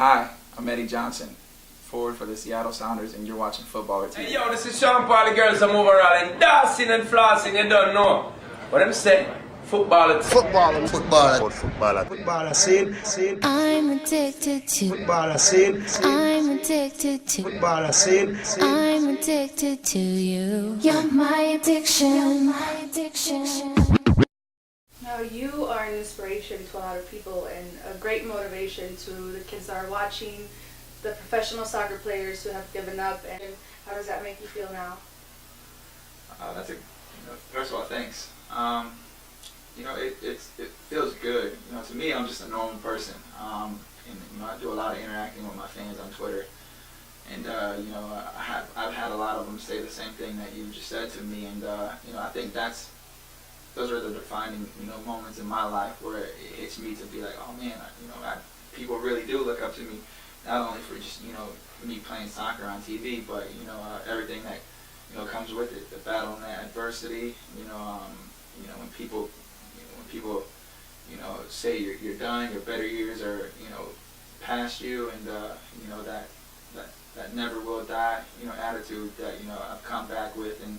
Hi, I'm Eddie Johnson, forward for the Seattle Sounders, and you're watching Footballer TV. Hey yo, this is Sean Paul, the girls I'm overall and dancing and flossing, you don't know. What them say? Footballer. Footballer scene. I'm addicted to Footballer scene. I'm addicted to Footballer scene. I'm addicted to you. You're my addiction. Now, you are an inspiration to a lot of people and a great motivation to the kids that are watching, the professional soccer players who have given up. And how does that make you feel now? First of all, thanks. It feels good. To me, I'm just a normal person. And I do a lot of interacting with my fans on Twitter. And I've had a lot of them say the same thing that you just said to me. And I think those are the defining moments in my life where it hits me to be like, oh man, people really do look up to me, not only for just me playing soccer on TV, but everything that comes with it, the battle and the adversity. When people say you're done, your better years are past you, and that never will die attitude that I've come back with, and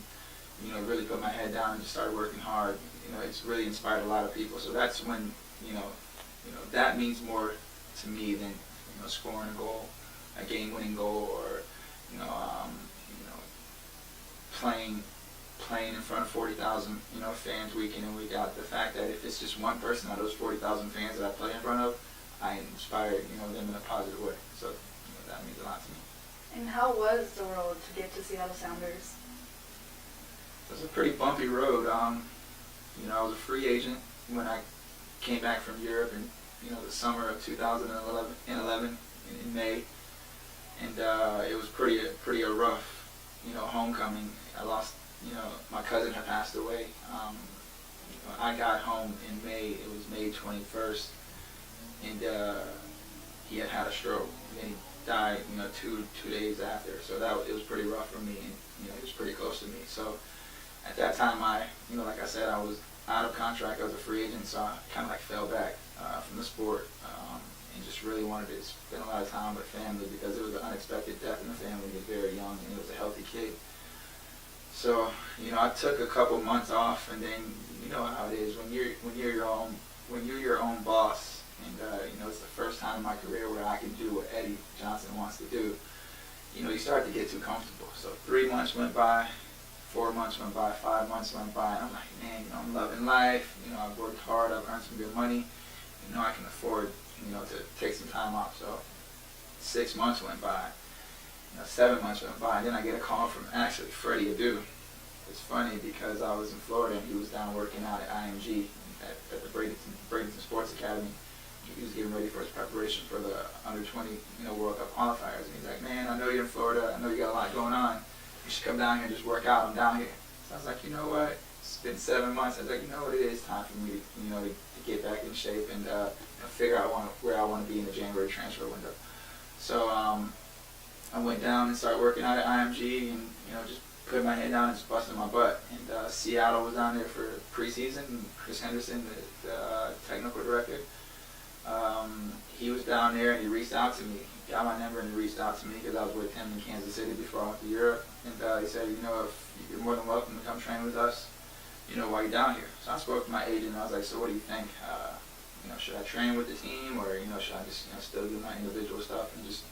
really put my head down and just started working hard. It's really inspired a lot of people. So that's when that means more to me than scoring a goal, a game-winning goal, or playing in front of 40,000 fans week in and week out. The fact that if it's just one person out of those 40,000 fans that I play in front of, I inspire them in a positive way. So that means a lot to me. And how was the road to get to Seattle Sounders? It was a pretty bumpy road. I was a free agent when I came back from Europe in the summer of 2011 in May, and it was pretty a rough homecoming. I lost my cousin had passed away. I got home in May. It was May 21st, and he had a stroke, and he died two days after. So it was pretty rough for me, and it was pretty close to me. So at that time, like I said, I was out of contract. I was a free agent, so I kind of fell back from the sport, and just really wanted to spend a lot of time with family, because it was an unexpected death in the family. He was very young, and he was a healthy kid. So I took a couple months off, and then you know how it is when you're your own boss, and it's the first time in my career where I can do what Eddie Johnson wants to do. You start to get too comfortable. So 3 months went by. 4 months went by, 5 months went by, and I'm like, man, I'm loving life. I've worked hard, I've earned some good money. I can afford, to take some time off. So 6 months went by, 7 months went by, and then I get a call from actually Freddie Adu. It's funny because I was in Florida and he was down working out at IMG at the Bradenton Sports Academy. He was getting ready for his preparation for the under-20, World Cup qualifiers. And he's like, man, I know you're in Florida. I know you got a lot going on. You should come down here and just work out. I'm down here. So I was like, you know what? It's been 7 months. I was like, it is time for me to get back in shape and figure out where I want to be in the January transfer window. So I went down and started working out at IMG, and just put my head down and just busting my butt. And Seattle was down there for preseason. And Chris Henderson, the technical director, he was down there and he reached out to me. He got my number and he reached out to me because I was with him in Kansas City before I went to Europe. And he said, if you're more than welcome to come train with us, while you're down here. So I spoke to my agent and I was like, so what do you think? Should I train with the team, or should I just still do my individual stuff and just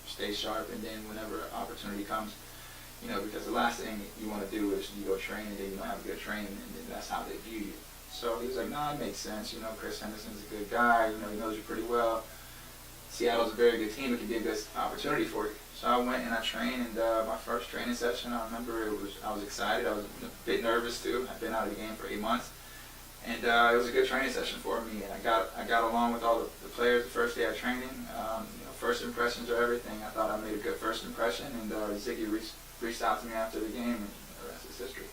stay sharp, and then whenever opportunity comes, because the last thing you want to do is you go train and then you don't have a good training, and then that's how they view you. So he was like, no, it makes sense. Chris Henderson's a good guy. He knows you pretty well. Seattle's a very good team. It could be a good opportunity for you. So I went and I trained, and my first training session, I remember I was excited. I was a bit nervous too. I'd been out of the game for 8 months, and it was a good training session for me. And I got along with all the players the first day of training. First impressions are everything. I thought I made a good first impression, and Ziggy reached out to me after the game, and the rest is history.